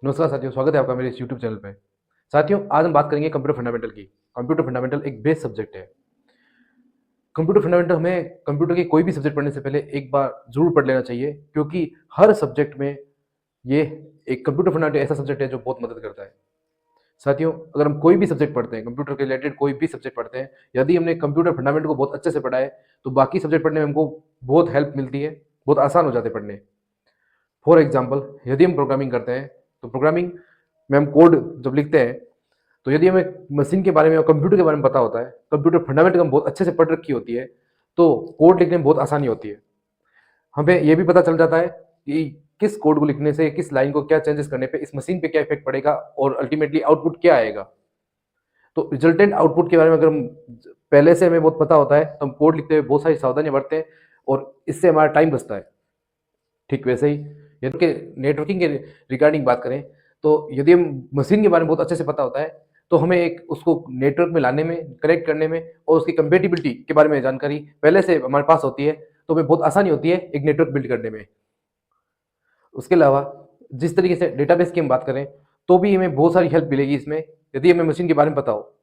नमस्कार साथियों, स्वागत है आपका मेरे इस यूट्यूब चैनल पे। साथियों, आज हम बात करेंगे कंप्यूटर फंडामेंटल की। कंप्यूटर फंडामेंटल एक बेस सब्जेक्ट है। कंप्यूटर फंडामेंटल हमें कंप्यूटर के कोई भी सब्जेक्ट पढ़ने से पहले एक बार ज़रूर पढ़ लेना चाहिए, क्योंकि हर सब्जेक्ट में ये एक कंप्यूटर फंडामेंटल ऐसा सब्जेक्ट है जो बहुत मदद करता है। साथियों, अगर हम कोई भी सब्जेक्ट पढ़ते हैं, कंप्यूटर के रिलेटेड कोई भी सब्जेक्ट पढ़ते हैं, यदि हमने कंप्यूटर फंडामेंटल को बहुत अच्छे से पढ़ा है, तो बाकी सब्जेक्ट पढ़ने में हमको बहुत हेल्प मिलती है, बहुत आसान हो जाते हैं पढ़ने। फॉर एग्जाम्पल, यदि हम प्रोग्रामिंग करते हैं, तो प्रोग्रामिंग में हम कोड जब लिखते हैं, तो यदि हमें मशीन के बारे में और कंप्यूटर के बारे में पता होता है, कंप्यूटर फंडामेंटल हम बहुत अच्छे से पढ़ रखी होती है, तो कोड लिखने में बहुत आसानी होती है। हमें ये भी पता चल जाता है कि किस कोड को लिखने से, किस लाइन को क्या चेंजेस करने पे इस मशीन पे क्या इफेक्ट पड़ेगा और अल्टीमेटली आउटपुट क्या आएगा। तो रिजल्टेंट आउटपुट के बारे में अगर हम पहले से हमें बहुत पता होता है, तो हम कोड लिखते हुए बहुत सारी सावधानियां बरतते हैं और इससे हमारा टाइम बचता है। ठीक वैसे ही यदि नेटवर्किंग के रिगार्डिंग बात करें, तो यदि हम मशीन के बारे में बहुत अच्छे से पता होता है, तो हमें एक उसको नेटवर्क में लाने में, कनेक्ट करने में और उसकी कंपेटिबिलिटी के बारे में जानकारी पहले से हमारे पास होती है, तो हमें बहुत आसानी होती है एक नेटवर्क बिल्ड करने में। उसके अलावा जिस तरीके से डेटाबेस की हम बात करें, तो भी हमें बहुत सारी हेल्प मिलेगी इसमें, यदि हमें मशीन के बारे में पता हो।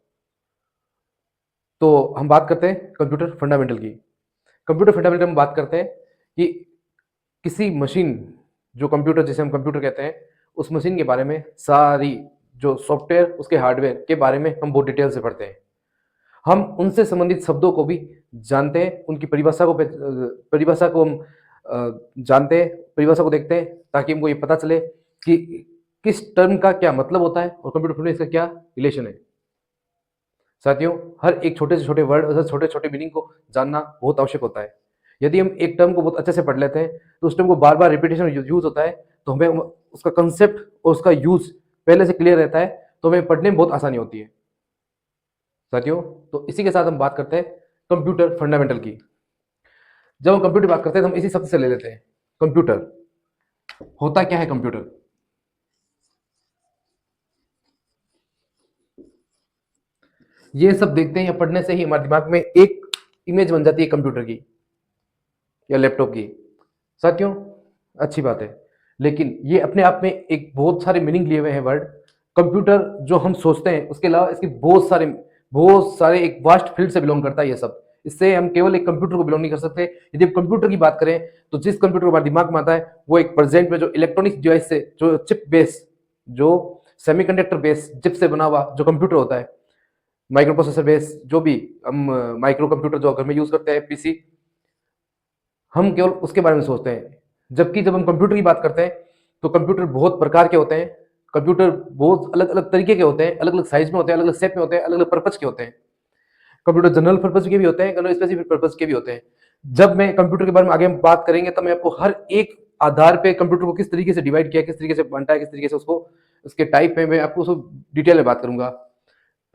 तो हम बात करते हैं कंप्यूटर फंडामेंटल की। कंप्यूटर फंडामेंटल में बात करते हैं कि किसी मशीन, जो कंप्यूटर जिसे हम कंप्यूटर कहते हैं, उस मशीन के बारे में सारी जो सॉफ्टवेयर, उसके हार्डवेयर के बारे में हम बहुत डिटेल से पढ़ते हैं। हम उनसे संबंधित शब्दों को भी जानते हैं, उनकी परिभाषा को हम जानते हैं, परिभाषा को देखते हैं, ताकि हमको ये पता चले कि किस टर्म का क्या मतलब होता है और कंप्यूटर में इसका क्या रिलेशन है। साथियों, हर एक छोटे से छोटे वर्ड और छोटे छोटे मीनिंग को जानना बहुत आवश्यक होता है। यदि हम एक टर्म को बहुत अच्छे से पढ़ लेते हैं, तो उस टर्म को बार बार रिपीटेशन यूज होता है, तो हमें उसका कंसेप्ट और उसका यूज पहले से क्लियर रहता है, तो हमें पढ़ने में बहुत आसानी होती है। साथियों, तो इसी के साथ हम बात करते हैं कंप्यूटर फंडामेंटल की। जब हम कंप्यूटर बात करते हैं, तो हम इसी शब्द से ले लेते हैं कंप्यूटर। होता क्या है कंप्यूटर? ये सब देखते हैं या पढ़ने से ही हमारे दिमाग में एक इमेज बन जाती है कंप्यूटर की या लैपटॉप की। साथियों, अच्छी बात है, लेकिन ये अपने आप में एक बहुत सारे मीनिंग लिए हुए हैं वर्ड। कंप्यूटर जो हम सोचते हैं, उसके अलावा इसके बहुत सारे एक वास्ट फील्ड से बिलोंग करता है ये सब। इससे हम केवल एक कंप्यूटर को बिलोंग नहीं कर सकते। यदि हम कंप्यूटर की बात करें, तो जिस कंप्यूटर हमारे दिमाग में आता है, वो एक प्रेजेंट में जो इलेक्ट्रॉनिक्स डिवाइस से, जो चिप बेस, जो सेमीकंडक्टर बेस चिप से बना हुआ जो कंप्यूटर होता है, माइक्रो प्रोसेसर बेस, जो भी हम माइक्रो कंप्यूटर जो घर में यूज करते हैं, पीसी, हम केवल उसके बारे में सोचते हैं। जबकि जब हम कंप्यूटर की बात करते हैं, तो कंप्यूटर बहुत प्रकार के होते हैं। कंप्यूटर बहुत अलग अलग तरीके के होते हैं, अलग अलग साइज में होते हैं, अलग अलग शेप में होते हैं, अलग अलग पर्पज के होते हैं। कंप्यूटर जनरल पर्पज के भी होते हैं, जनरल स्पेसिफिक पर्पज के भी होते हैं। जब मैं कंप्यूटर के बारे में आगे हम बात करेंगे, तब मैं आपको हर एक आधार पे कंप्यूटर को किस तरीके से डिवाइड किया, किस तरीके से बांटा है, किस तरीके से उसको, उसके टाइप में मैं आपको उसको डिटेल में बात करूंगा।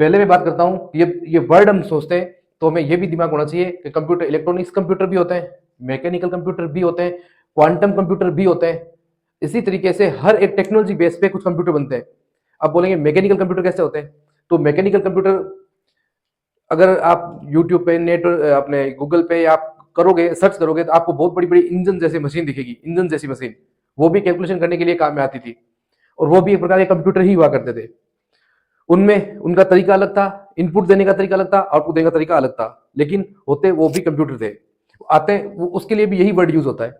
पहले मैं बात करता हूँ, ये वर्ड हम सोचते हैं, तो हमें ये भी दिमाग होना चाहिए कि कंप्यूटर, इलेक्ट्रॉनिक्स कंप्यूटर भी होते हैं, मैकेनिकल कंप्यूटर भी होते हैं, क्वांटम कंप्यूटर भी होते हैं। इसी तरीके से हर एक टेक्नोलॉजी बेस पे कुछ कंप्यूटर बनते हैं। अब बोलेंगे मैकेनिकल कंप्यूटर कैसे होते हैं, तो मैकेनिकल कंप्यूटर, अगर आप यूट्यूब पे, नेट, अपने गूगल पे आप करोगे, सर्च करोगे, तो आपको बहुत बड़ी बड़ी इंजन जैसी मशीन दिखेगी, इंजन जैसी मशीन। वो भी कैलकुलेशन करने के लिए काम में आती थी, और वो भी एक प्रकार के कंप्यूटर ही हुआ करते थे। उनमें उनका तरीका अलग था, इनपुट देने का तरीका अलग था, आउटपुट देने का तरीका अलग था, लेकिन होते वो भी कंप्यूटर थे। आते वो उसके लिए भी यही वर्ड यूज होता है।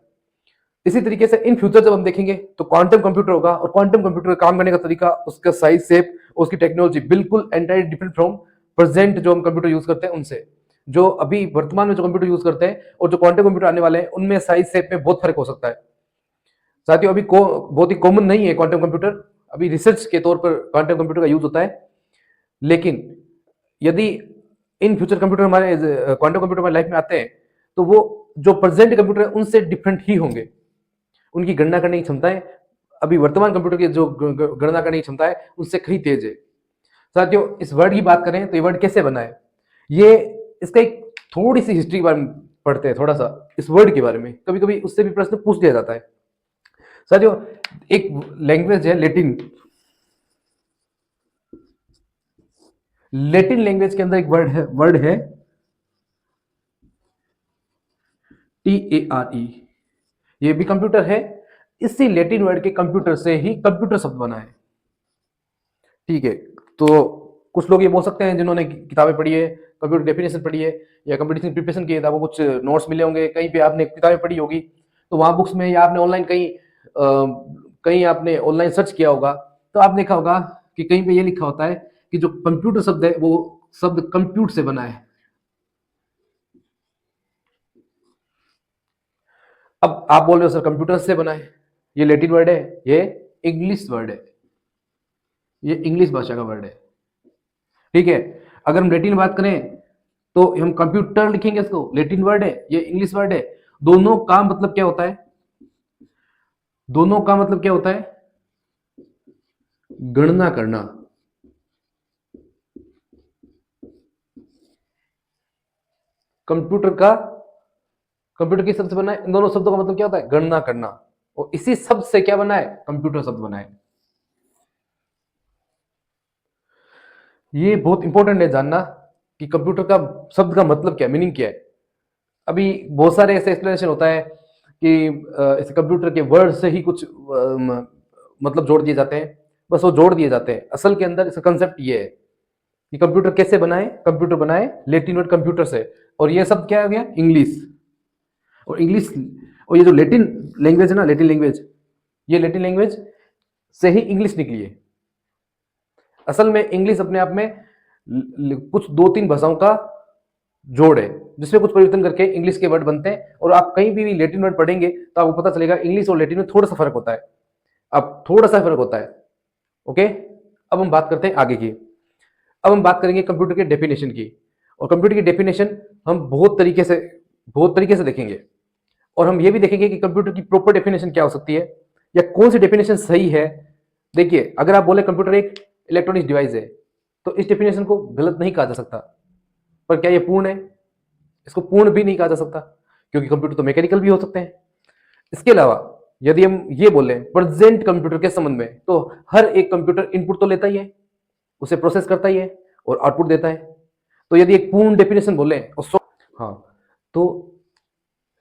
इसी तरीके से इन फ्यूचर जब हम देखेंगे, तो क्वांटम कंप्यूटर होगा, और क्वांटम कंप्यूटर का काम करने का तरीका, उसका साइज, शेप, उसकी टेक्नोलॉजी बिल्कुल एंटायर डिफरेंट फ्रॉम प्रेजेंट जो हम कंप्यूटर यूज करते हैं उनसे। जो अभी वर्तमान में जो कंप्यूटर यूज करते हैं और जो क्वांटम कंप्यूटर आने वाले हैं, उनमें साइज, शेप में बहुत फर्क हो सकता है। साथियों, अभी बहुत ही कॉमन नहीं है क्वांटम कंप्यूटर, अभी रिसर्च के तौर पर क्वांटम कंप्यूटर का यूज होता है। लेकिन यदि इन फ्यूचर कंप्यूटर हमारे, क्वांटम कंप्यूटर हमारी लाइफ में आते हैं, तो वो जो प्रेजेंट कंप्यूटर है उनसे डिफरेंट ही होंगे। उनकी गणना करने की क्षमताएं अभी वर्तमान कंप्यूटर की जो गणना करने की क्षमता है, उससे कहीं तेज है। साथियों, इस वर्ड की बात करें, तो ये वर्ड कैसे बना है, ये, इसका एक थोड़ी सी हिस्ट्री के बारे में पढ़ते हैं, थोड़ा सा इस वर्ड के बारे में। कभी कभी उससे भी प्रश्न पूछ लिया जाता है। साथियों, एक लैंग्वेज है लेटिन। लेटिन लैंग्वेज के अंदर एक वर्ड है TARE। ये भी कंप्यूटर है, इसी लैटिन वर्ड के कंप्यूटर से ही कंप्यूटर शब्द बना है। ठीक है, तो कुछ लोग ये बोल सकते हैं जिन्होंने किताबें पढ़ी है, कंप्यूटर डेफिनेशन पढ़ी है या कंपटीशन प्रिपरेशन किए, आपको कुछ नोट्स मिले होंगे, कहीं पे आपने किताबें पढ़ी होगी, तो वहां बुक्स में या आपने ऑनलाइन कहीं आपने ऑनलाइन सर्च किया होगा, तो आप देखा होगा कि कहीं पे ये लिखा होता है कि जो कंप्यूटर शब्द है वो शब्द कंप्यूट से बना है। अब आप बोल रहे हो सर कंप्यूटर से बना है, ये लैटिन वर्ड है, ये इंग्लिश वर्ड है, ये इंग्लिश भाषा का वर्ड है। ठीक है, अगर हम लैटिन बात करें तो हम कंप्यूटर लिखेंगे, इसको लैटिन वर्ड है, ये इंग्लिश वर्ड है। दोनों का मतलब क्या होता है, दोनों का मतलब क्या होता है, गणना करना। कंप्यूटर का, कंप्यूटर किस शब्द से बना है, इन दोनों शब्दों का मतलब क्या होता है, गणना करना, और इसी शब्द से क्या बना है, कंप्यूटर शब्द बना है। ये बहुत इंपॉर्टेंट है जानना कि कंप्यूटर का शब्द का मतलब क्या, मीनिंग क्या है। अभी बहुत सारे ऐसे एक्सप्लेनेशन होता है कि इस कंप्यूटर के वर्ड से ही कुछ मतलब जोड़ दिए जाते हैं, बस वो जोड़ दिए जाते हैं। असल के अंदर इसका कंसेप्ट ये है कि कंप्यूटर कैसे बनाए, कंप्यूटर बनाए लैटिन वर्ड कंप्यूटर से, और ये सब क्या आ गया, इंग्लिश। और इंग्लिश, और ये जो लैटिन लैंग्वेज है ना, लैटिन लैंग्वेज, ये लैटिन लैंग्वेज से ही इंग्लिश निकली है। असल में इंग्लिश अपने आप में कुछ दो तीन भाषाओं का जोड़ है, जिसमें कुछ परिवर्तन करके इंग्लिश के वर्ड बनते हैं। और आप कहीं भी लैटिन वर्ड पढ़ेंगे तो आपको पता चलेगा इंग्लिश और लैटिन में थोड़ा सा फर्क होता है, अब थोड़ा सा फर्क होता है। ओके, अब हम बात करते हैं आगे की। अब हम बात करेंगे कंप्यूटर के डेफिनेशन की, और कंप्यूटर की डेफिनेशन हम बहुत तरीके से देखेंगे, और हम ये भी देखेंगे कि कंप्यूटर की प्रॉपर डेफिनेशन क्या हो सकती है, या कौन सी डेफिनेशन सही है। देखिए, अगर आप बोले कंप्यूटर एक इलेक्ट्रॉनिक डिवाइस है, तो इस डेफिनेशन को गलत नहीं कहा जा सकता, पर क्या ये पूर्ण है, इसको पूर्ण भी नहीं कहा जा सकता, क्योंकि कंप्यूटर तो मैकेनिकल भी हो सकते हैं। इसके अलावा यदि हम ये बोले प्रेजेंट कंप्यूटर के संबंध में, तो हर एक कंप्यूटर इनपुट तो लेता ही है, उसे प्रोसेस करता ही है और आउटपुट देता है। तो यदि एक पूर्ण डेफिनेशन बोले और हाँ, तो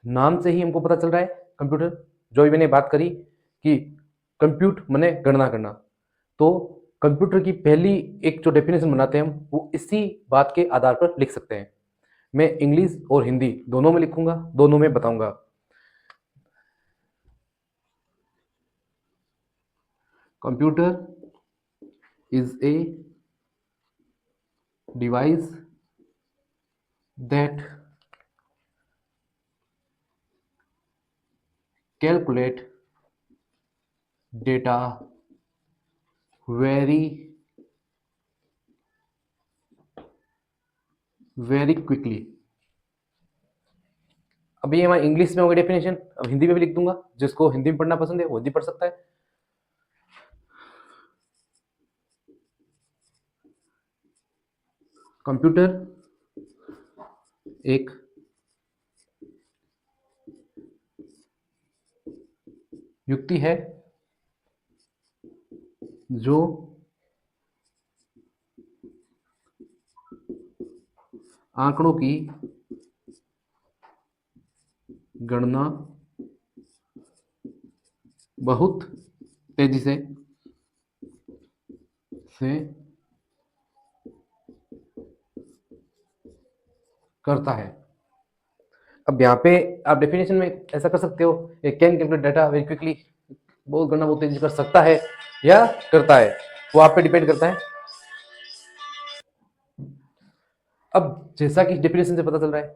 नाम से ही हमको पता चल रहा है कंप्यूटर, जो भी मैंने बात करी कि कंप्यूट माने गणना करना, तो कंप्यूटर की पहली एक जो डेफिनेशन बनाते हैं हम, वो इसी बात के आधार पर लिख सकते हैं। मैं इंग्लिश और हिंदी दोनों में लिखूंगा, दोनों में बताऊंगा। Computer is a device that calculate data very quickly। अब ये हमारी इंग्लिश में हो गई डेफिनेशन, अब हिंदी में भी लिख दूंगा, जिसको हिंदी में पढ़ना पसंद है वो हिंदी पढ़ सकता है। कंप्यूटर एक युक्ति है जो आंकड़ों की गणना बहुत तेजी से करता है। अब यहाँ पे आप डेफिनेशन में ऐसा कर सकते हो, can calculate data very quickly, बहुत गणना बहुत तेजी से कर सकता है या करता है, वो आप पे डिपेंड करता है। अब जैसा कि डेफिनेशन से पता चल रहा है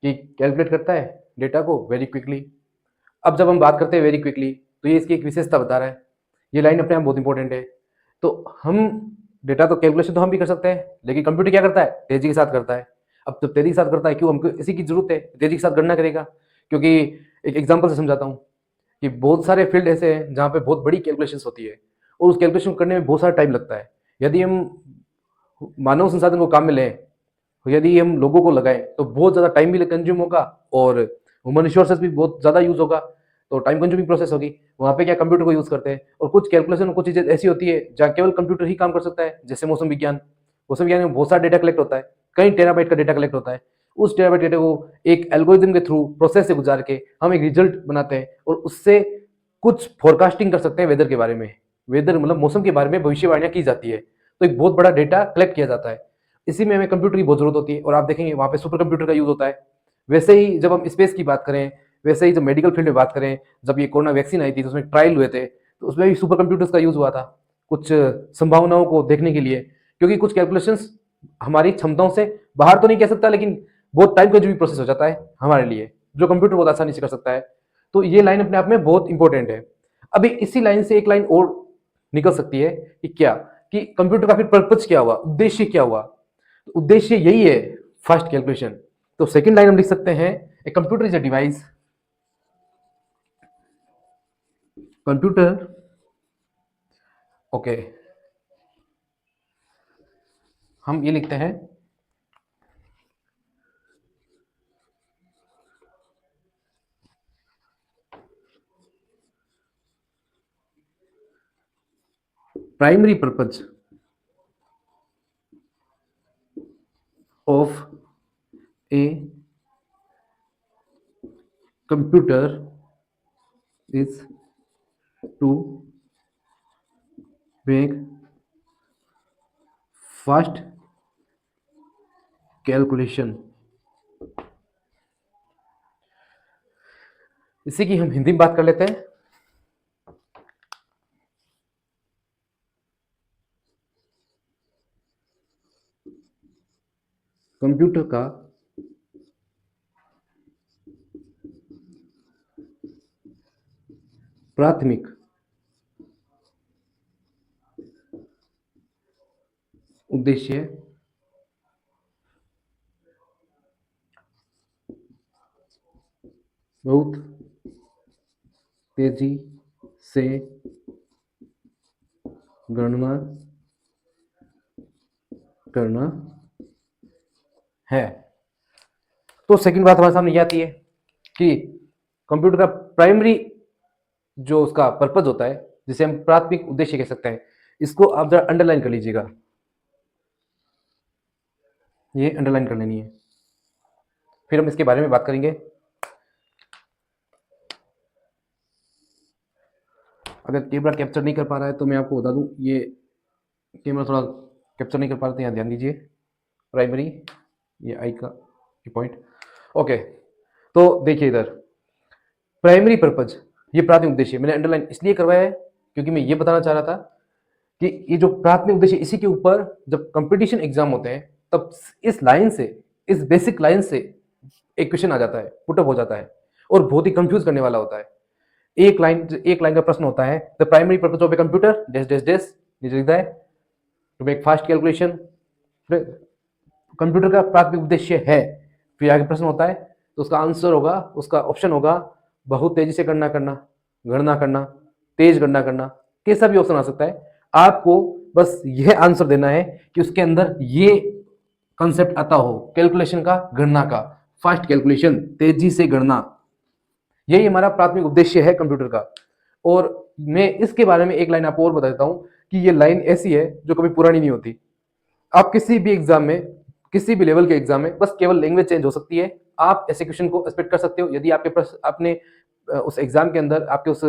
कि कैलकुलेट करता है डेटा को वेरी क्विकली। अब जब हम बात करते हैं वेरी क्विकली, तो ये इसकी एक विशेषता बता रहा है। ये लाइन अपने आप बहुत इंपॉर्टेंट है। तो हम डेटा तो कैलकुलेशन तो हम भी कर सकते हैं, लेकिन कंप्यूटर क्या करता है, तेजी के साथ करता है। अब जब तेजी के साथ करता है, क्यों, हमको इसी की जरूरत है, तेजी के साथ गणना करेगा। क्योंकि एक एग्जाम्पल से समझाता हूँ कि बहुत सारे फील्ड ऐसे हैं जहाँ पे बहुत बड़ी कैलकुलेशन होती है, और उस कैलकुलेशन करने में बहुत सारा टाइम लगता है। यदि हम मानव संसाधन को काम में लें, यदि हम लोगों को लगाएं, तो बहुत ज़्यादा टाइम भी कंज्यूम होगा, और ह्यूमन रिसोर्सेज भी बहुत ज़्यादा यूज होगा, तो टाइम कंज्यूमिंग प्रोसेस होगी। वहाँ पे क्या, कंप्यूटर को यूज़ करते हैं। और कुछ कैलकुलेशन, कुछ चीज़ें ऐसी होती है जहाँ केवल कंप्यूटर ही काम कर सकता है, जैसे मौसम विज्ञान। मौसम विज्ञान में बहुत सारा डेटा कलेक्ट होता है, कई टेराबाइट का डेटा कलेक्ट होता है। उस टेराबाइट डेटा को एक एल्गोरिथम के थ्रू प्रोसेस से गुजार के हम एक रिजल्ट बनाते हैं, और उससे कुछ फोरकास्टिंग कर सकते हैं वेदर के बारे में, वेदर मतलब मौसम के बारे में भविष्यवाणियां की जाती है, तो एक बहुत बड़ा डेटा कलेक्ट किया जाता है। इसी में हमें कंप्यूटर की बहुत जरूरत होती है, और आप देखेंगे वहाँ पे सुपर कंप्यूटर का यूज होता है। वैसे ही जब हम स्पेस की बात करें, वैसे ही जब मेडिकल फील्ड में बात करें, जब ये कोरोना वैक्सीन आई थी तो उसमें ट्रायल हुए थे, तो उसमें भी सुपर कंप्यूटर्स का यूज हुआ था कुछ संभावनाओं को देखने के लिए, क्योंकि कुछ कैलकुलेशंस हमारी क्षमताओं से बाहर तो नहीं कह सकता, लेकिन बहुत टाइम कंज्यूमिंग प्रोसेस हो जाता है हमारे लिए, जो कंप्यूटर बहुत आसानी से कर सकता है। तो ये लाइन अपने आप में बहुत इंपॉर्टेंट है। अभी इसी लाइन से एक लाइन और निकल सकती है कि क्या, कि कंप्यूटर का फिर पर्पज क्या हुआ, उद्देश्य क्या हुआ। तो उद्देश्य यही है, फास्ट कैलकुलेशन। तो सेकंड लाइन हम लिख सकते हैं, a computer is a device, computer, okay, हम ये लिखते हैं primary purpose of a computer is to make fast calculation. इसी की हम हिंदी में बात कर लेते हैं। कंप्यूटर का प्राथमिक उद्देश्य बहुत तेजी से गणना करना है। तो सेकंड बात हमारे सामने ये आती है कि कंप्यूटर का प्राइमरी जो उसका पर्पज होता है, जिसे हम प्राथमिक उद्देश्य कह सकते हैं, इसको आप जरा अंडरलाइन कर लीजिएगा, ये अंडरलाइन कर लेनी है, फिर हम इसके बारे में बात करेंगे। अगर कैमरा कैप्चर नहीं कर पा रहा है तो मैं आपको बता दूं, ये कैमरा थोड़ा कैप्चर नहीं कर पा रहे, तो यहाँ ध्यान दीजिए, प्राइमरी, ये आई का ये पॉइंट, ओके। तो देखिए इधर प्राइमरी पर्पज, ये प्राथमिक उद्देश्य मैंने अंडरलाइन इसलिए करवाया है क्योंकि मैं ये बताना चाह रहा था कि ये जो प्राथमिक उद्देश्य, इसी के ऊपर जब कंपटीशन एग्जाम होते हैं तब इस लाइन से, इस बेसिक लाइन से एक क्वेश्चन आ जाता है, पुटअप हो जाता है, और बहुत ही कंफ्यूज करने वाला होता है। एक लाइन का प्रश्न होता है, the primary purpose of a computer dash dash dash, नीचे लिखता है to make fast calculation, computer का प्राथमिक उद्देश्य है, फिर आगे प्रश्न होता है, तो उसका आंसर होगा, उसका ऑप्शन होगा बहुत तेजी से गणना करना, गणना करना, तेज गणना करना, कैसा भी ऑप्शन आ सकता है। आपको बस यह आंसर देना है कि उसके अंदर ये कंसेप्ट आता हो कैलकुलेशन का, गणना का, फास्ट कैलकुलेशन, तेजी से गणना, यही हमारा प्राथमिक उद्देश्य है कंप्यूटर का। और मैं इसके बारे में एक लाइन आपको और बता देता हूं कि ये लाइन ऐसी है जो कभी पुरानी नहीं होती। आप किसी भी एग्जाम में, किसी भी लेवल के एग्जाम में, बस केवल लैंग्वेज चेंज हो सकती है, आप ऐसे क्वेश्चन को एक्सपेक्ट कर सकते हो। यदि आपके प्रश्न, आपने उस एग्जाम के अंदर, आपके उस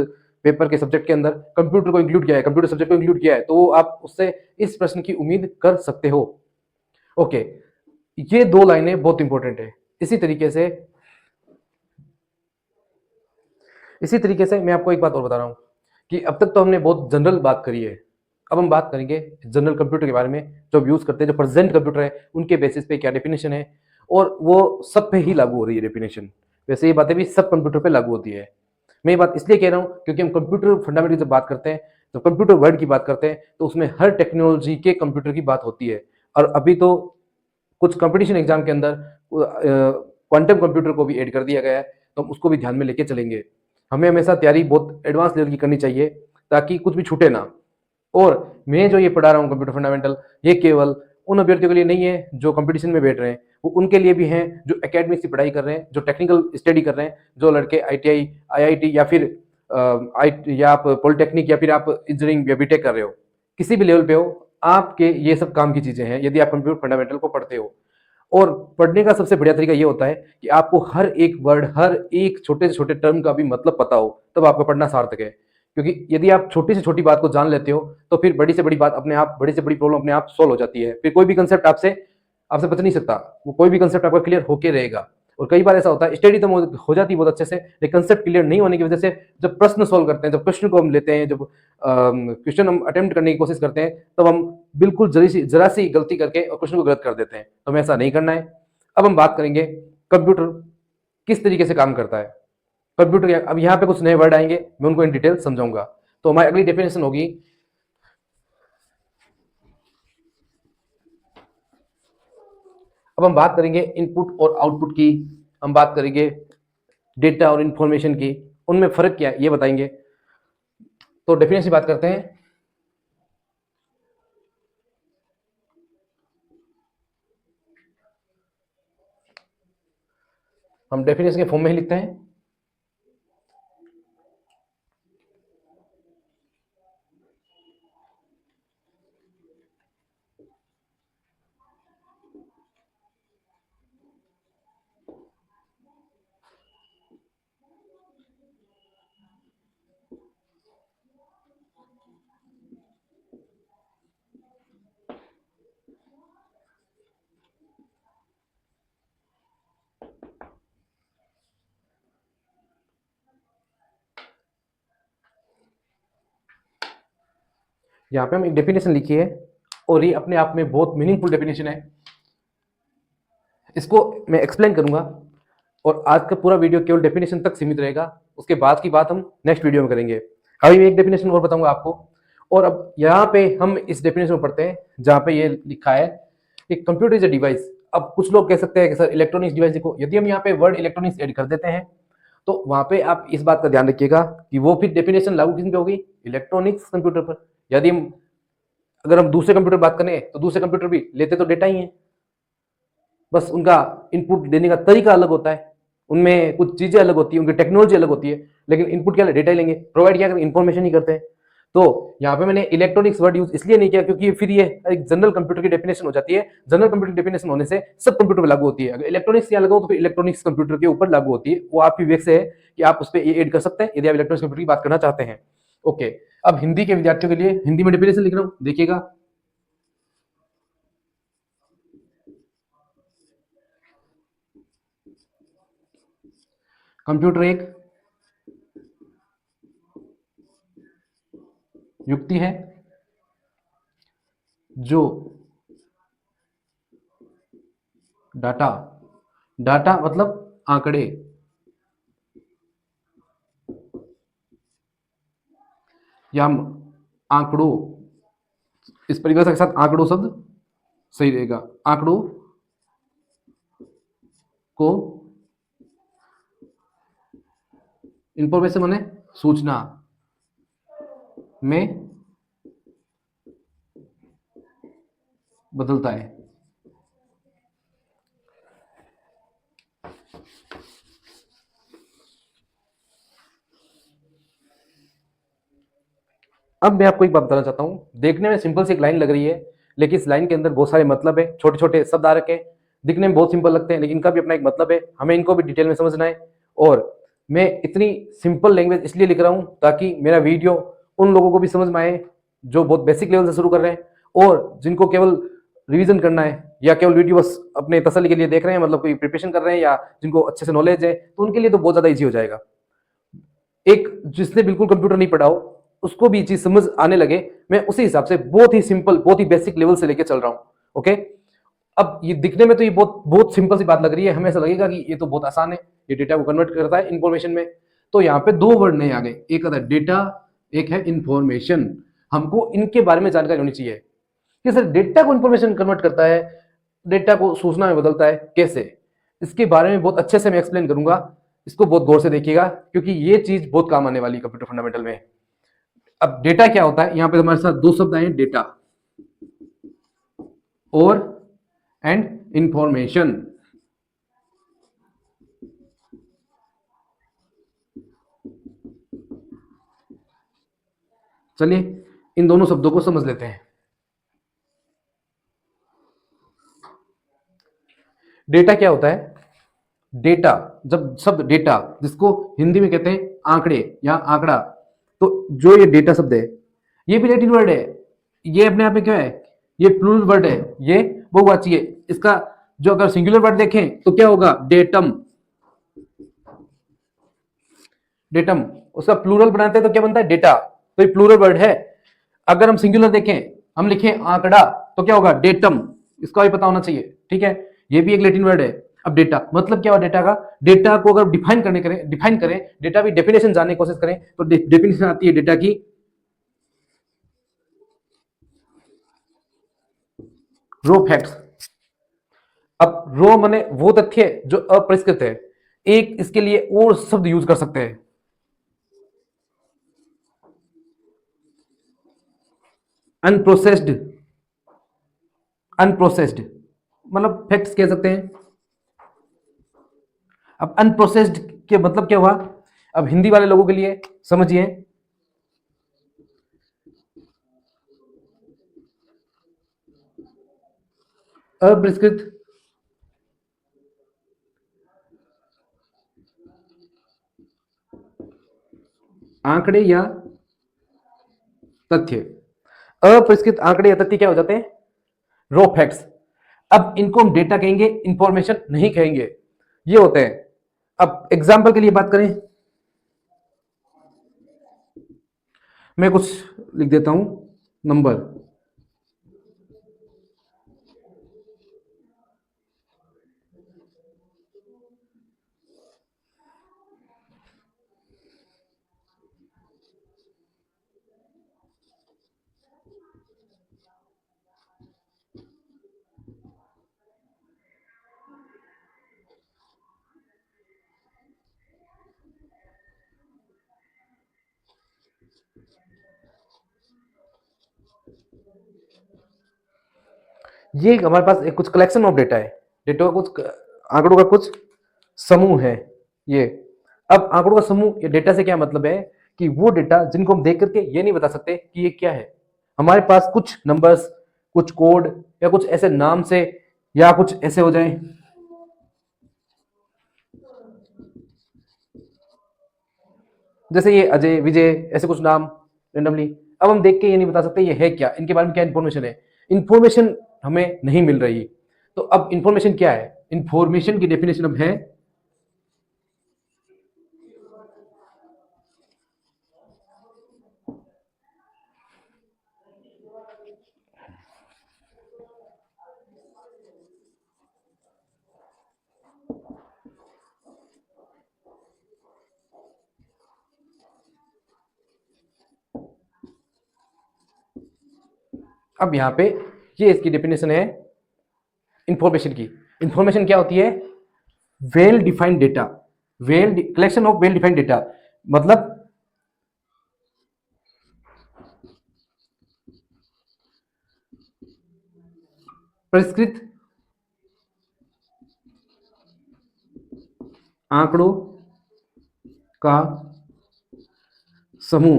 पेपर के सब्जेक्ट के अंदर कंप्यूटर को इंक्लूड किया है, कंप्यूटर सब्जेक्ट को इंक्लूड किया है, तो आप उससे इस प्रश्न की उम्मीद कर सकते हो। ओके, ये दो लाइनें बहुत इंपॉर्टेंट है। इसी तरीके से मैं आपको एक बात और बता रहा हूं कि अब तक तो हमने बहुत जनरल बात करी है, अब हम बात करेंगे जनरल कंप्यूटर के बारे में, जो यूज करते हैं, जो प्रेजेंट कंप्यूटर है उनके बेसिस पे क्या डेफिनेशन है, और वो सब पे ही लागू हो रही है डेफिनेशन। वैसे ये बातें भी सब कंप्यूटर पे लागू होती है। मैं ये बात इसलिए कह रहा हूँ क्योंकि हम कंप्यूटर फंडामेंटल जब बात करते हैं, जब कंप्यूटर वर्ड की बात करते हैं, तो उसमें हर टेक्नोलॉजी के कंप्यूटर की बात होती है। और अभी तो कुछ कंपटीशन एग्जाम के अंदर क्वांटम कंप्यूटर को भी ऐड कर दिया गया है, तो हम उसको भी ध्यान में लेके चलेंगे। हमें हमेशा तैयारी बहुत एडवांस लेवल की करनी चाहिए ताकि कुछ भी छूटे ना। और मैं जो ये पढ़ा रहा हूँ कंप्यूटर फंडामेंटल, ये केवल उन अभ्यर्थियों के लिए नहीं है जो कंपटीशन में बैठ रहे हैं, वो उनके लिए भी हैं जो एकेडमिक्स की पढ़ाई कर रहे हैं, जो टेक्निकल स्टडी कर रहे हैं, जो लड़के आईटीआई, आईआईटी या फिर या आप पॉलिटेक्निक या फिर आप इंजीनियरिंग या बीटेक कर रहे हो, किसी भी लेवल पे हो, आपके ये सब काम की चीजें हैं यदि आप कंप्यूटर फंडामेंटल को पढ़ते हो। और पढ़ने का सबसे बढ़िया तरीका ये होता है कि आपको हर एक वर्ड, हर एक छोटे से छोटे टर्म का भी मतलब पता हो, तब आपका पढ़ना सार्थक है। क्योंकि यदि आप छोटी से छोटी बात को जान लेते हो तो फिर बड़ी से बड़ी बात अपने आप, बड़ी से बड़ी प्रॉब्लम अपने आप सॉल्व हो जाती है। फिर कोई भी कंसेप्ट आपसे आपसे बच नहीं सकता, वो कोई भी कंसेप्ट आपका क्लियर होके रहेगा। और कई बार ऐसा होता है स्टडी तो हो जाती है बहुत अच्छे से, लेकिन कंसेप्ट क्लियर नहीं होने की वजह से जब प्रश्न सॉल्व करते हैं, जब क्वेश्चन को हम लेते हैं, जब क्वेश्चन हम अटेम्प्ट करने की कोशिश करते हैं, तब हम बिल्कुल जरा सी गलती करके और क्वेश्चन को गलत कर देते हैं। तो हमें ऐसा नहीं करना है। अब हम बात करेंगे कंप्यूटर किस तरीके से काम करता है। कंप्यूटर अब यहाँ पे कुछ नए वर्ड आएंगे, मैं उनको इन डिटेल समझाऊंगा। तो हमारी अगली डेफिनेशन होगी, अब हम बात करेंगे इनपुट और आउटपुट की, हम बात करेंगे डेटा और इंफॉर्मेशन की, उनमें फर्क क्या है ये बताएंगे। तो डेफिनेशन की बात करते हैं। हम डेफिनेशन के फॉर्म में ही लिखते हैं। यहाँ पे हम एक डेफिनेशन लिखी है और ये अपने आप में बहुत मीनिंगफुल डेफिनेशन है। इसको मैं एक्सप्लेन करूंगा और आज का पूरा वीडियो केवल डेफिनेशन तक सीमित रहेगा, उसके बाद की बात हम नेक्स्ट वीडियो में करेंगे। अभी मैं एक डेफिनेशन और बताऊंगा आपको। और अब यहाँ पे हम इस डेफिनेशन में पढ़ते हैं जहाँ पे ये लिखा है कि कंप्यूटर इज अ डिवाइस। अब कुछ लोग कह सकते हैं कि सर इलेक्ट्रॉनिक्स डिवाइस लिखो। यदि हम यहाँ पे वर्ड इलेक्ट्रॉनिक्स ऐड कर देते हैं तो वहां पे आप इस बात का ध्यान रखिएगा कि वो फिर डेफिनेशन लागू किस पे होगी, इलेक्ट्रॉनिक्स कंप्यूटर पर। यदि हम अगर हम दूसरे कंप्यूटर बात करें तो दूसरे कंप्यूटर भी लेते तो डेटा ही है, बस उनका इनपुट देने का तरीका अलग होता है, उनमें कुछ चीजें अलग होती है, उनकी टेक्नोलॉजी अलग होती है, लेकिन इनपुट क्या डेटा ही लेंगे, प्रोवाइड क्या करें, इन्फॉर्मेशन ही करते हैं। तो यहाँ पे मैंने इलेक्ट्रॉनिक्स वर्ड यूज इसलिए नहीं किया क्योंकि फिर ये एक जनरल कंप्यूटर की डेफिनेशन हो जाती है। जनरल कंप्यूटर की डेफिनेशन होने से सब कंप्यूटर पर लागू होती है। अगर इलेक्ट्रॉनिक्स यहाँ लगाओ तो फिर इलेक्ट्रॉनिक्स कंप्यूटर के ऊपर लागू होती है। वो आपकी विवेक से है कि आप उस पर ये ऐड कर सकते हैं यदि आप इलेक्ट्रॉनिक्स कंप्यूटर की बात करना चाहते हैं। ओके, अब हिंदी के विद्यार्थियों के लिए हिंदी में डेफिनेशन लिख रहा हूँ, देखिएगा। कंप्यूटर एक युक्ति है जो डाटा, डाटा मतलब आंकड़े, या हम आंकड़ों, इस परिभाषा के साथ आंकड़ों शब्द सही रहेगा, आंकड़ों को इंफॉर्मेशन माने सूचना में बदलता है। अब मैं आपको एक बात बताना चाहता हूं, देखने में सिंपल सी एक लाइन लग रही है, लेकिन इस लाइन के अंदर बहुत सारे मतलब है, छोटे छोटे शब्द आ रखे हैं, दिखने में बहुत सिंपल लगते हैं, लेकिन इनका भी अपना एक मतलब है, हमें इनको भी डिटेल में समझना है। और मैं इतनी सिंपल लैंग्वेज इसलिए लिख रहा हूं ताकि मेरा वीडियो उन लोगों को भी समझ में आए जो बहुत बेसिक लेवल से शुरू कर रहे हैं और जिनको केवल रिवीजन करना है या केवल वीडियो बस अपने तसल्ली के लिए देख रहे हैं, मतलब कोई प्रिपरेशन कर रहे हैं या जिनको अच्छे से नॉलेज है, तो उनके लिए तो बहुत ज्यादा ईजी हो जाएगा। एक जिसने बिल्कुल कंप्यूटर नहीं पढ़ा हो उसको भी चीज समझ आने लगे, मैं उसी हिसाब से बहुत ही सिंपल, बहुत ही बेसिक लेवल से लेके चल रहा हूं। ओके, अब ये दिखने में तो ये बहुत बहुत सिंपल सी बात लग रही है, हमें ऐसा लगेगा कि ये तो बहुत आसान है, ये डेटा को कन्वर्ट करता है इंफॉर्मेशन में। तो यहाँ पे दो वर्ड नए आ गए, एक आता है डेटा, एक है इंफॉर्मेशन। हमको इनके बारे में जानकारी होनी चाहिए कि सर डेटा को इंफॉर्मेशन कन्वर्ट करता है, डेटा को सूचना में बदलता है कैसे, इसके बारे में बहुत अच्छे से मैं एक्सप्लेन करूंगा। इसको बहुत गौर से देखिएगा क्योंकि ये चीज बहुत काम आने वाली है कंप्यूटर फंडामेंटल में। अब डेटा क्या होता है, यहां पे हमारे साथ दो शब्द आए, डेटा और एंड इंफॉर्मेशन। चलिए इन दोनों शब्दों को समझ लेते हैं। डेटा क्या होता है, डेटा, जब शब्द डेटा जिसको हिंदी में कहते हैं आंकड़े या आंकड़ा, तो जो ये डेटा शब्द है ये भी लैटिन वर्ड है, ये अपने आप में क्या है, ये प्लूरल वर्ड है, ये बहुवाची है। इसका जो अगर सिंगुलर वर्ड देखें तो क्या होगा, डेटम। डेटम उसका प्लूरल बनाते हैं तो क्या बनता है, डेटा। तो ये प्लूरल वर्ड है। अगर हम सिंगुलर देखें, हम लिखें आंकड़ा, तो क्या होगा, डेटम। इसका भी पता होना चाहिए, ठीक है। ये भी एक लैटिन वर्ड है। अब डेटा मतलब क्या हुआ, डेटा का, डेटा को अगर डिफाइन करें, डेटा की डेफिनेशन जानने की कोशिश करें तो डेफिनेशन आती है डेटा की, रो फैक्ट्स। अब रो माने वो तथ्य जो अपरिष्कृत है। एक इसके लिए और शब्द यूज कर सकते हैं, अनप्रोसेस्ड। अनप्रोसेस्ड मतलब फैक्ट्स कह सकते हैं। अब अनप्रोसेस्ड के मतलब क्या हुआ, अब हिंदी वाले लोगों के लिए समझिए, अपरिष्कृत आंकड़े या तथ्य। अपरिष्कृत आंकड़े या तथ्य क्या हो जाते हैं, रो फैक्ट्स। अब इनको हम डेटा कहेंगे, इंफॉर्मेशन नहीं कहेंगे, ये होते हैं। अब एग्जाम्पल के लिए बात करें, मैं कुछ लिख देता हूं, नंबर। ये हमारे पास एक कुछ कलेक्शन ऑफ डेटा है, डेटा का कुछ आंकड़ों का कुछ समूह है ये। अब आंकड़ों का समूह, ये डेटा से क्या मतलब है कि वो डेटा जिनको हम देख करके ये नहीं बता सकते कि ये क्या है। हमारे पास कुछ नंबर्स, कुछ कोड या कुछ ऐसे नाम से, या कुछ ऐसे हो जाए, जैसे ये अजय, विजय, ऐसे कुछ नाम रेंडमली। अब हम देख के ये नहीं बता सकते ये है क्या, इनके बारे में क्या इंफॉर्मेशन है। इंफॉर्मेशन हमें नहीं मिल रही। तो अब इंफॉर्मेशन क्या है, इंफॉर्मेशन की डेफिनेशन अब है, अब यहां पे ये इसकी डेफिनेशन है इंफॉर्मेशन की। इंफॉर्मेशन क्या होती है, well defined data, well collection of well defined data. मतलब परिष्कृत आंकड़ों का समूह।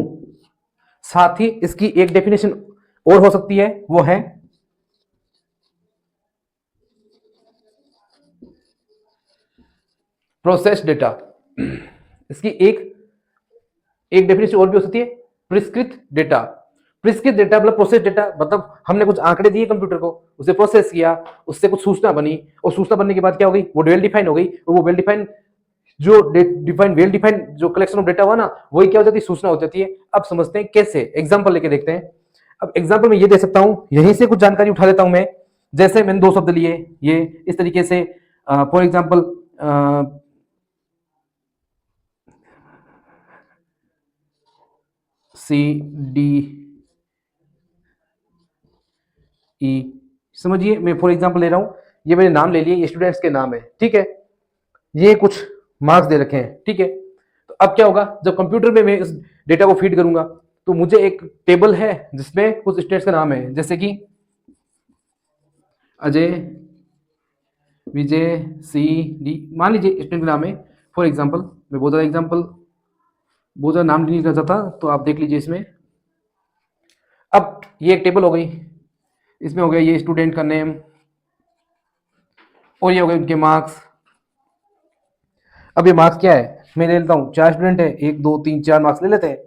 साथ ही इसकी एक डेफिनेशन और हो सकती है, वो है प्रोसेस डेटा। इसकी एक एक डेफिनेशन और भी हो सकती है, प्रिस्कृत डेटा। प्रिस्कृत डेटा मतलब प्रोसेस डेटा, मतलब हमने कुछ आंकड़े दिए कंप्यूटर को, उसे प्रोसेस किया, उससे कुछ सूचना बनी, और सूचना बनने के बाद क्या हो गई, वो वेल डिफाइन हो गई, और वो वेल डिफाइन जो डिफाइन वेल डिफाइन जो कलेक्शन ऑफ डेटा हुआ ना, वही क्या हो जाती है, सूचना हो जाती है। अब समझते हैं कैसे, एग्जाम्पल लेके देखते हैं। अब एग्जाम्पल में ये दे सकता हूं, यहीं से कुछ जानकारी उठा लेता हूं मैं। जैसे मैंने दो शब्द लिए, ये इस तरीके से, for example C D E, समझिए मैं फॉर एग्जाम्पल ले रहा हूं, ये मैंने नाम ले लिए, ये स्टूडेंट्स के नाम है, ठीक है। ये कुछ मार्क्स दे रखे हैं, ठीक है। तो अब क्या होगा, जब कंप्यूटर में मैं इस डेटा को फीड करूंगा, तो मुझे एक टेबल है जिसमें कुछ स्टूडेंट्स का नाम है, जैसे कि अजय, विजय, सी डी, मान लीजिए स्टूडेंट का नाम है। फॉर एग्जाम्पल मैं बहुत ज़्यादा एग्जाम्पल, बहुत ज़्यादा नाम नहीं करना चाहता, तो आप देख लीजिए इसमें। अब ये एक टेबल हो गई, इसमें हो गया ये स्टूडेंट का नेम, और ये हो गए उनके मार्क्स। अब ये मार्क्स क्या है, मैं ले लेता हूँ, चार स्टूडेंट है, एक दो तीन चार मार्क्स ले लेते हैं,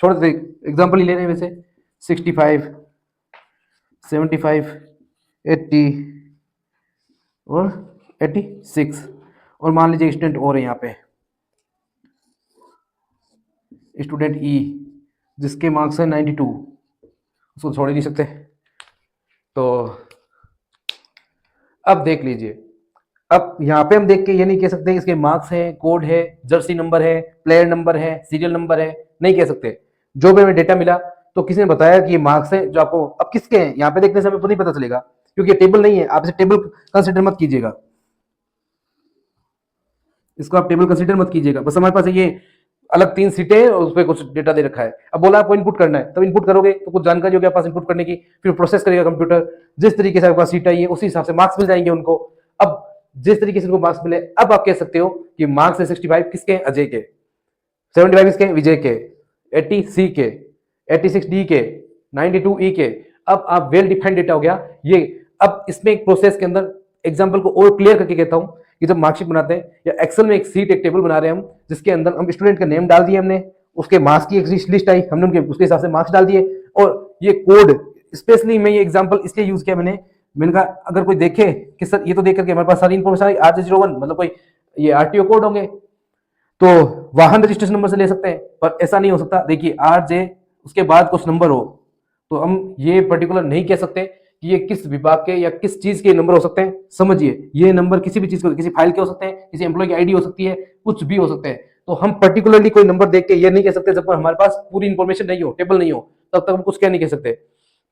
छोड़ दे, एग्जाम्पल ही ले रहे हैं वैसे, 65, 75, 80 और 86, और मान लीजिए स्टूडेंट और है यहाँ पे, स्टूडेंट ई, जिसके मार्क्स है 92, उसको छोड़ ही नहीं सकते। तो अब देख लीजिए, अब यहाँ पे हम देख के ये नहीं कह सकते इसके मार्क्स हैं, कोड है, जर्सी नंबर है, प्लेयर नंबर है, सीरियल नंबर है, नहीं कह सकते। जो भी हमें डेटा मिला तो किसी ने बताया कि ये मार्क्स है, जो आपको अब किसके हैं यहाँ पे देखने से हमें नहीं पता चलेगा, क्योंकि ये टेबल नहीं है। आप इसे टेबल कंसिडर मत कीजिएगा, इसको आप टेबल कंसिडर मत कीजिएगा। बस हमारे पास ये अलग 3 सीटें हैं और उस पर कुछ डेटा दे रखा है। अब बोला आपको इनपुट करना है, तब इनपुट करोगे तो कुछ जानकारी होगी आपके पास इनपुट करने की, फिर प्रोसेस करेगा कंप्यूटर, जिस तरीके से आपके पास सीट आई है उसी हिसाब से मार्क्स मिल जाएंगे उनको। अब जिस तरीके से उनको मार्क्स मिले, अब आप कह सकते हो कि मार्क्स है 65 किसके, अजय के, 75 किसके, विजय के, 80 सी के, 86 डी के, 92 ई के। अब आप वेल डिफाइंड डेटा हो गया ये। अब इसमें एक प्रोसेस के अंदर एग्जांपल को और क्लियर करके कहता हूं कि जब मार्कशीट बनाते हैं या एक्सेल में एक सीट, एक टेबल बना रहे हैं हम, जिसके अंदर हम स्टूडेंट का नेम डाल दिए हमने, उसके मार्क्स की एक लिस्ट आई, हमने उनके उसके हिसाब से मार्क्स डाल दिए, और ये कोड स्पेशली मैं ये एग्जांपल इसलिए यूज किया मैंने कहा अगर कोई देखे कि सर ये तो देख करके हमारे पास सारी इन्फॉर्मेशन आई, R01 मतलब कोई ये आरटीओ कोड होंगे, तो वाहन रजिस्ट्रेशन नंबर से ले सकते हैं, पर ऐसा नहीं हो सकता। देखिए RJ उसके बाद कुछ नंबर हो, तो हम ये पर्टिकुलर नहीं कह सकते कि ये किस विभाग के या किस चीज के नंबर हो सकते हैं। समझिए, ये नंबर किसी भी चीज को, किसी फाइल के हो सकते हैं, किसी एम्प्लॉय की आईडी हो सकती है, कुछ भी हो सकते हैं। तो हम पर्टिकुलरली कोई नंबर देख के ये नहीं कह सकते जब तक हमारे पास पूरी इंफॉर्मेशन नहीं हो, टेबल नहीं हो, तब तक हम कुछ क्या नहीं कह सकते।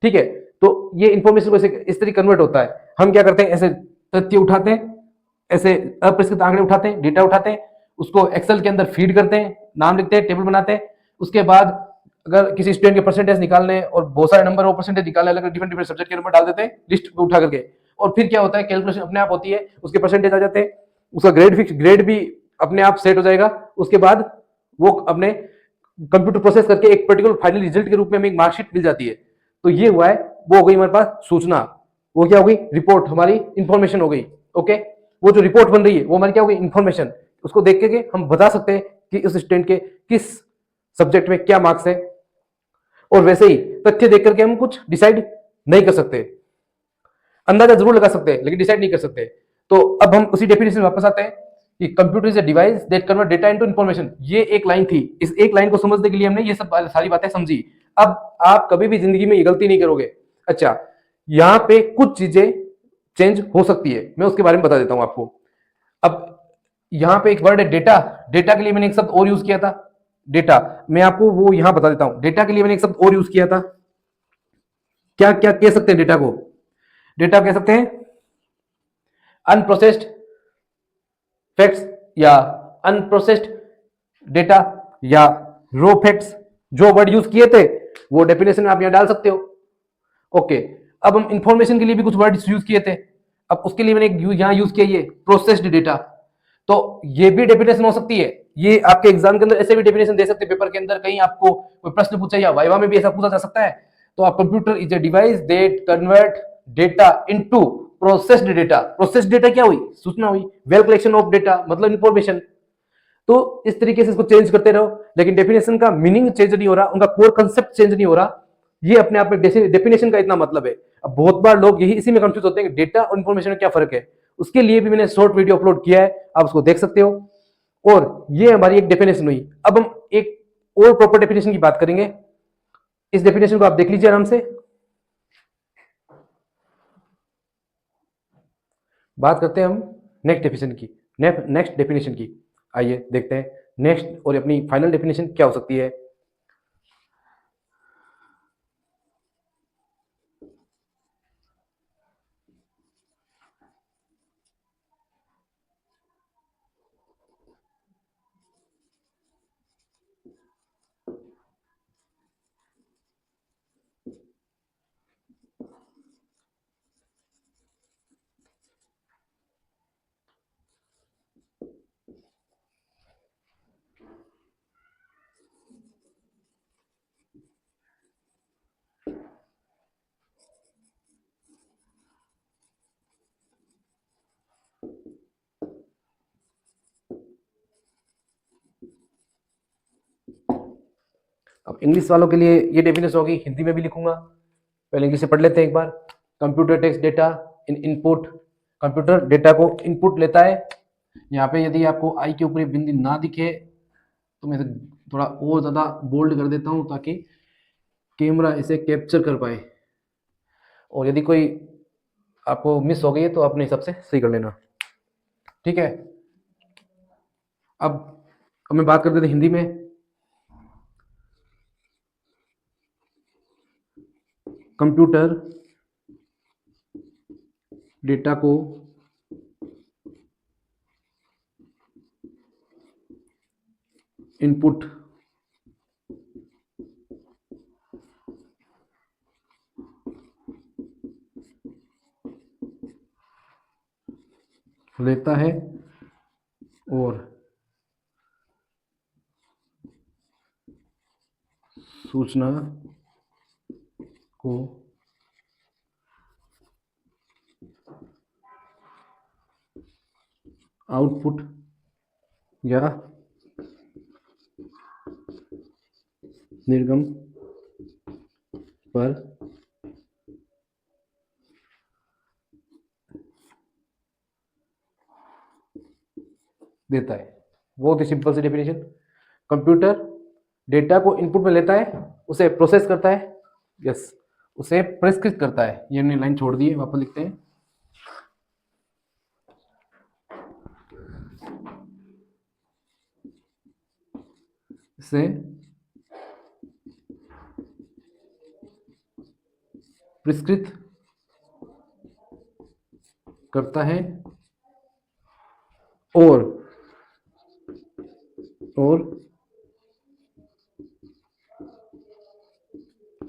ठीक है, तो ये इंफॉर्मेशन इस तरीके कन्वर्ट होता है। हम क्या करते हैं, ऐसे तथ्य उठाते हैं, ऐसे अप्रस्तुत आंकड़े उठाते हैं, डेटा उठाते हैं, उसको एक्सेल के अंदर फीड करते हैं, नाम लिखते हैं, टेबल बनाते हैं। उसके बाद अगर किसी स्टूडेंट के परसेंटेज निकालने और बहुत सारे नंबर और परसेंटेज निकालने, अलग डिफरेंट डिफरेंट सब्जेक्ट के नंबर डाल देते हैं लिस्ट को उठा करके, और फिर क्या होता है, कैलकुलेशन अपने आप होती है, उसके परसेंटेज आ जाते हैं, उसका ग्रेड फिक्स, ग्रेड भी अपने आप सेट हो जाएगा। उसके बाद वो अपने कंप्यूटर प्रोसेस करके एक पर्टिकुलर फाइनल रिजल्ट के रूप में हमें एक मार्कशीट मिल जाती है। तो ये हुआ है, वो हो गई हमारे पास सूचना, वो क्या हो गई, रिपोर्ट, हमारी इंफॉर्मेशन हो गई। ओके, वो जो रिपोर्ट बन रही है वो हमारी क्या हो गई, इंफॉर्मेशन। उसको देख के हम बता सकते हैं कि उस स्टूडेंट के किस सब्जेक्ट में क्या मार्क्स है, और वैसे ही तथ्य देख करके हम कुछ डिसाइड नहीं कर सकते, अंदाजा जरूर लगा सकते हैं लेकिन डिसाइड नहीं कर सकते। तो अब हम उसी डेफिनेशन में वापस आते हैं कि computer is a device that convert data into information. ये एक लाइन थी, इस एक लाइन को समझने के लिए हमने ये सब सारी बातें समझी। अब आप कभी भी जिंदगी में ये गलती नहीं करोगे। अच्छा, यहां पे कुछ चीजें चेंज हो सकती है, मैं उसके बारे में बता देता हूं आपको। अब यहां पे एक वर्ड है डेटा, डेटा के लिए मैंने एक शब्द और यूज किया था, डेटा, मैं आपको वो यहां बता देता हूं। डेटा के लिए मैंने एक शब्द और यूज किया था, क्या क्या कह सकते हैं डेटा को, डेटा कह सकते हैं अनप्रोसेस्ड फैक्ट्स या अनप्रोसेस्ड डेटा या रो फैक्ट्स। जो वर्ड यूज किए थे वो डेफिनेशन में आप यहां डाल सकते हो। ओके, अब हम इंफॉर्मेशन के लिए भी कुछ वर्ड यूज किए थे, अब उसके लिए मैंने यहां यूज किया ये प्रोसेस्ड डेटा। तो ये भी डेफिनेशन हो सकती है, ये आपके एग्जाम के अंदर ऐसे भी डेफिनेशन दे सकते हैं, पेपर के अंदर कहीं आपको कोई प्रश्न पूछा या वाइवा में भी ऐसा पूछा जा सकता है। तो आप computer is a device that convert data into processed data. Processed data क्या हुई, सूचना हुई, वेल कलेक्शन ऑफ डेटा मतलब इंफॉर्मेशन। तो इस तरीके से इसको चेंज करते रहो, लेकिन डेफिनेशन का मीनिंग चेंज नहीं हो रहा, उनका कोर कंसेप्ट चेंज नहीं हो रहा। ये अपने आप में डेफिनेशन का इतना मतलब है। अब बहुत बार लोग यही इसी में कंफ्यूज होते हैं कि डेटा और इंफॉर्मेशन में क्या फर्क है। उसके लिए भी मैंने शॉर्ट वीडियो अपलोड किया है, आप उसको देख सकते हो। और ये हमारी एक डेफिनेशन हुई। अब हम एक और प्रॉपर डेफिनेशन की बात करेंगे। इस डेफिनेशन को आप देख लीजिए आराम से। बात करते हैं हम नेक्स्ट डेफिनेशन की, नेक्स्ट डेफिनेशन की। आइए देखते हैं नेक्स्ट और अपनी फाइनल डेफिनेशन क्या हो सकती है। अब इंग्लिश वालों के लिए ये डेफिनेशन होगी, हिंदी में भी लिखूंगा, पहले इंग्लिश से पढ़ लेते हैं एक बार। कंप्यूटर टेक्स डेटा इन इनपुट, कंप्यूटर डेटा को इनपुट लेता है। यहाँ पे यदि आपको आई के ऊपर बिंदी ना दिखे तो मैं थोड़ा और ज़्यादा बोल्ड कर देता हूँ ताकि कैमरा इसे कैप्चर कर पाए, और यदि कोई आपको मिस हो गई है तो अपने हिसाब से सही कर लेना, ठीक है। अब मैं बात कर देते हैं हिंदी में। कंप्यूटर डेटा को इनपुट लेता है और सूचना को आउटपुट या निर्गम पर देता है। बहुत ही सिंपल सी डेफिनेशन। कंप्यूटर डेटा को इनपुट में लेता है, उसे प्रोसेस करता है, यस, उसे प्रेस्क्रिप्ट करता है। ये हमने लाइन छोड़ दी है, वापस लिखते हैं। इसे प्रिस्कृत करता है और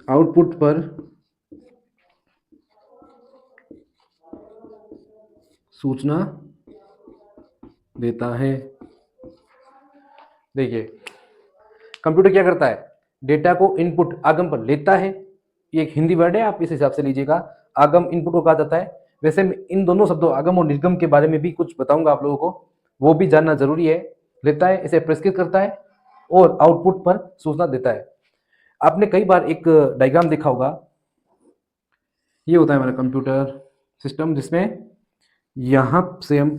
आउटपुट पर सूचना देता है। देखिए कंप्यूटर क्या करता है, डेटा को इनपुट आगम पर लेता है। ये एक हिंदी वर्ड है, आप इस हिसाब से लीजिएगा। आगम इनपुट को कहा जाता है। वैसे मैं इन दोनों शब्दों आगम और निर्गम के बारे में भी कुछ बताऊंगा आप लोगों को, वो भी जानना जरूरी है। लेता है, इसे प्रेस्क्रिप्ट करता है और आउटपुट पर सूचना देता है। आपने कई बार एक डायग्राम देखा होगा, ये होता है हमारा कंप्यूटर सिस्टम, जिसमें यहां से हम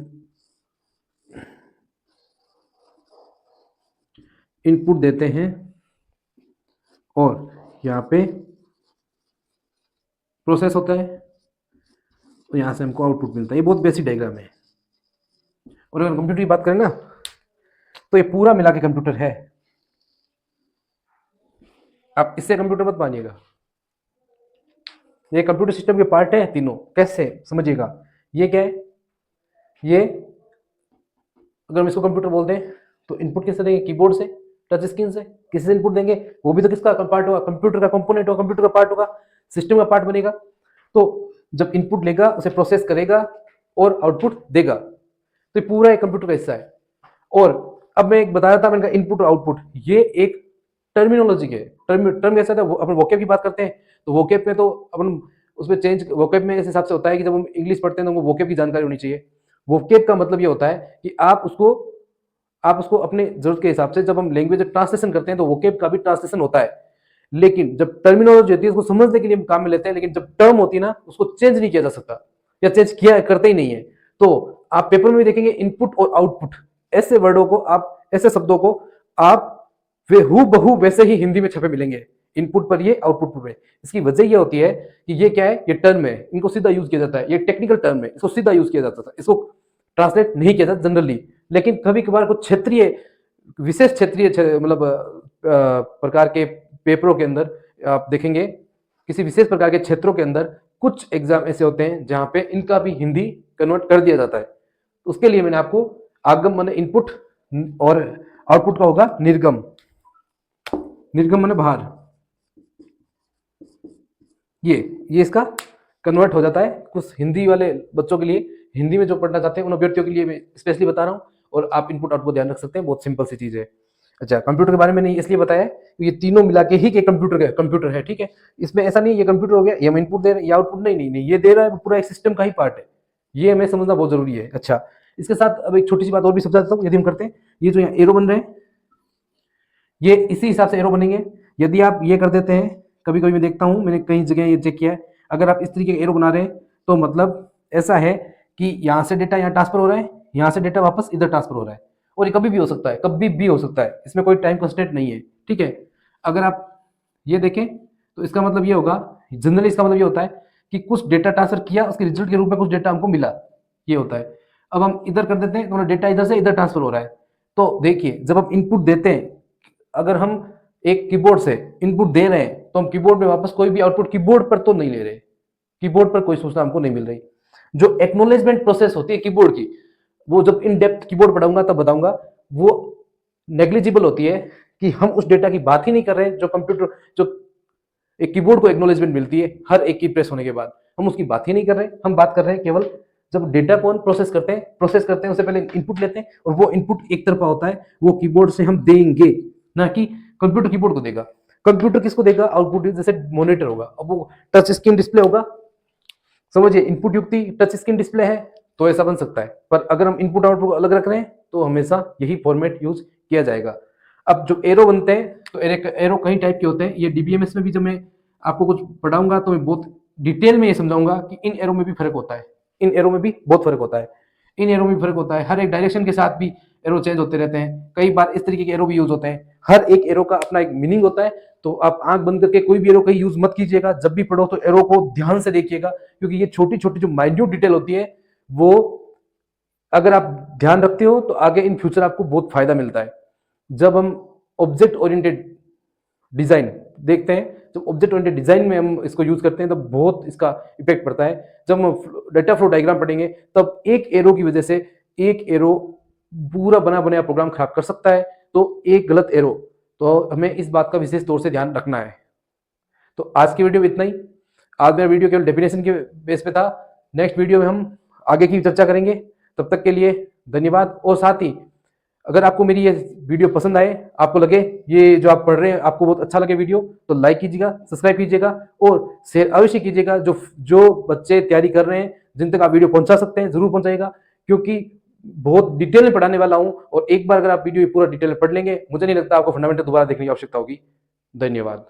इनपुट देते हैं और यहाँ पे प्रोसेस होता है, तो यहाँ से हमको आउटपुट मिलता है। ये बहुत बेसिक डायग्राम है। और अगर कंप्यूटर की बात करें ना, तो ये पूरा मिला के कंप्यूटर है। आप इससे कंप्यूटर मत मानिएगा, ये कंप्यूटर सिस्टम के पार्ट है तीनों। कैसे समझिएगा, ये क्या है, ये अगर हम इसको कंप्यूटर बोलते हैं तो इनपुट किससे देंगे, कीबोर्ड से, टच स्क्रीन से। किसी से इनपुट देंगे, वो भी तो किसका पार्ट होगा, कंप्यूटर का कंपोनेंट होगा, कंप्यूटर का पार्ट होगा, सिस्टम का पार्ट बनेगा। तो जब इनपुट लेगा, उसे प्रोसेस करेगा और आउटपुट देगा, तो ये पूरा एक कंप्यूटर का हिस्सा है। और अब मैं एक बता रहा था, मैंने कहा इनपुट और आउटपुट, ये एक टर्मिनोलॉजी है। टर्म कैसा था, अपन वोकेब की बात करते हैं तो वोकेब में तो अपन उसमें चेंज, वोकेब में इस हिसाब से होता है कि जब हम इंग्लिश पढ़ते हैं तो हमको वोकेब की जानकारी होनी चाहिए। वोकेब का मतलब ये होता है कि आप उसको अपने जरूरत के हिसाब से, जब हम लैंग्वेज ट्रांसलेशन करते हैं तो वोकेब का भी ट्रांसलेशन होता है। लेकिन जब टर्मिनोलॉजी होती है उसको समझने के लिए हम काम में लेते हैं, लेकिन जब टर्म होती है ना, उसको चेंज नहीं किया जा सकता, या चेंज किया करते ही नहीं है। तो आप पेपर में भी देखेंगे इनपुट और आउटपुट, ऐसे वर्डों को आप, ऐसे शब्दों को आप वे हूबहू वैसे ही हिंदी में छपे मिलेंगे, इनपुट पर ये, आउटपुट पर ये। इसकी वजह ये होती है कि ये क्या है, ये टर्म है, इनको सीधा यूज किया जाता है, ये टेक्निकल टर्म है, इसको सीधा यूज किया जाता था, इसको ट्रांसलेट नहीं किया जाता जनरली। लेकिन कभी कभार कुछ क्षेत्रीय, विशेष क्षेत्रीय मतलब प्रकार के पेपरों के अंदर आप देखेंगे, किसी विशेष प्रकार के क्षेत्रों के अंदर कुछ एग्जाम ऐसे होते हैं जहां पे इनका भी हिंदी कन्वर्ट कर दिया जाता है। तो उसके लिए मैंने आपको आगम माने इनपुट और आउटपुट का होगा निर्गम। निर्गम माने बाहर, ये इसका कन्वर्ट हो जाता है। कुछ हिंदी वाले बच्चों के लिए, हिंदी में जो पढ़ना चाहते हैं उन अभ्यर्थियों के लिए मैं स्पेशली बता रहा हूँ, और आप इनपुट आउटपुट ध्यान रख सकते हैं, बहुत सिंपल सी चीज है। अच्छा, कंप्यूटर के बारे में नहीं इसलिए बताया कि ये तीनों मिला के ही एक कंप्यूटर है, ठीक है। इसमें ऐसा नहीं ये कंप्यूटर हो गया, ये हम इनपुट दे रहे हैं, ये आउटपुट नहीं, ये दे रहा है पूरा एक सिस्टम का ही पार्ट है। ये हमें समझना बहुत जरूरी है। अच्छा, इसके साथ अब एक छोटी सी बात और भी समझा देता हूँ। यदि हम करते हैं, ये जो यहाँ एरो बन रहे हैं, ये इसी हिसाब से एरो बनेंगे। यदि आप ये कर देते हैं, कभी कभी मैं देखता हूँ, मैंने कई जगह ये चेक किया है, अगर आप इस तरीके का एरो बना रहे हैं तो मतलब ऐसा है कि यहाँ से डेटा यहाँ ट्रांसफर हो रहा है, यहाँ से डेटा वापस इधर ट्रांसफर हो रहा है, और ये कभी भी हो सकता है, कभी भी हो सकता है, इसमें कोई टाइम कंस्टेंट नहीं है, ठीक है। अगर आप ये देखें तो इसका मतलब ये होगा, जनरली इसका मतलब ये होता है कि कुछ डेटा ट्रांसफर किया, उसके रिजल्ट के रूप में कुछ डेटा हमको मिला, ये होता है। अब हम इधर कर देते हैं तो डेटा इधर से इधर ट्रांसफर हो रहा है। तो देखिए, जब हम इनपुट देते हैं, अगर हम एक कीबोर्ड से इनपुट दे रहे हैं तो हम कीबोर्ड में वापस कोई भी आउटपुट कीबोर्ड पर तो नहीं ले रहे, कीबोर्ड पर कोई सूचना हमको नहीं मिल रही। जो एक्नोलेजमेंट प्रोसेस होती है कीबोर्ड की, वो जब इन डेप्थ कीबोर्ड पढ़ाऊंगा तब बताऊंगा, वो नेग्लिजिबल होती है कि हम उस डेटा की बात ही नहीं कर रहे जो कंप्यूटर, जो एक कीबोर्ड को एक्नोलेजमेंट मिलती है हर एक की प्रेस होने के बाद, हम उसकी बात ही नहीं कर रहे। हम बात कर रहे हैं केवल जब डेटा को हम प्रोसेस करते हैं उससे पहले इनपुट लेते हैं, और वो इनपुट एक तरफा होता है, वो कीबोर्ड से हम देंगे, ना कि कंप्यूटर कीबोर्ड को देगा। कंप्यूटर किसको देगा? आउटपुट, जैसे मॉनिटर होगा, अब वो टच स्क्रीन डिस्प्ले होगा, समझिए इनपुट युक्ति टच स्क्रीन डिस्प्ले है तो ऐसा बन सकता है, पर अगर हम इनपुट आउटपुट अलग रख रहे हैं तो हमेशा यही फॉर्मेट यूज किया जाएगा। अब जो एरो बनते हैं, तो एरो कई टाइप के होते हैं, ये डीबीएमएस में भी जब मैं आपको कुछ पढ़ाऊंगा तो मैं बहुत डिटेल में ये समझाऊंगा कि इन एरो में भी फर्क होता है, इन एरो में भी बहुत फर्क होता है, इन एरो में फर्क होता है, हर एक डायरेक्शन के साथ भी एरो चेंज होते रहते हैं, कई बार इस तरीके के एरो भी यूज होते हैं, हर एक एरो का अपना एक मीनिंग होता है। तो आप आंख बंद करके कोई भी एरो कहीं यूज मत कीजिएगा, जब भी पढ़ो तो एरो को ध्यान से देखिएगा, क्योंकि ये छोटी छोटी जो माइन्यूट डिटेल होती है, वो अगर आप ध्यान रखते हो तो आगे इन फ्यूचर आपको बहुत फायदा मिलता है। जब हम ऑब्जेक्ट ओरिएंटेड डिजाइन देखते हैं, जब ऑब्जेक्ट ओरिएंटेड डिजाइन में हम इसको यूज करते हैं तब बहुत इसका इफेक्ट पड़ता है। जब हम डेटा फ्लो डायग्राम पढ़ेंगे तब एक एरो की वजह से एक एरो पूरा बना बनाया प्रोग्राम खराब कर सकता है, तो एक गलत एरो, तो हमें इस बात का विशेष तौर से ध्यान रखना है। तो आज की वीडियो में इतना ही। आज मेरा वीडियो केवल डेफिनेशन के बेस पे था, नेक्स्ट वीडियो में हम आगे की चर्चा करेंगे। तब तक के लिए धन्यवाद। और साथ ही अगर आपको मेरी ये वीडियो पसंद आए, आपको लगे ये जो आप पढ़ रहे हैं आपको बहुत अच्छा लगे वीडियो, तो लाइक कीजिएगा, सब्सक्राइब कीजिएगा और शेयर अवश्य कीजिएगा। जो बच्चे तैयारी कर रहे हैं, जिन तक आप वीडियो पहुंचा सकते हैं जरूर पहुंचाइएगा, क्योंकि बहुत डिटेल में पढ़ाने वाला हूं, और एक बार अगर आप वीडियो पूरा डिटेल में पढ़ लेंगे, मुझे नहीं लगता आपको फंडामेंटल दोबारा देखने की आवश्यकता होगी। धन्यवाद।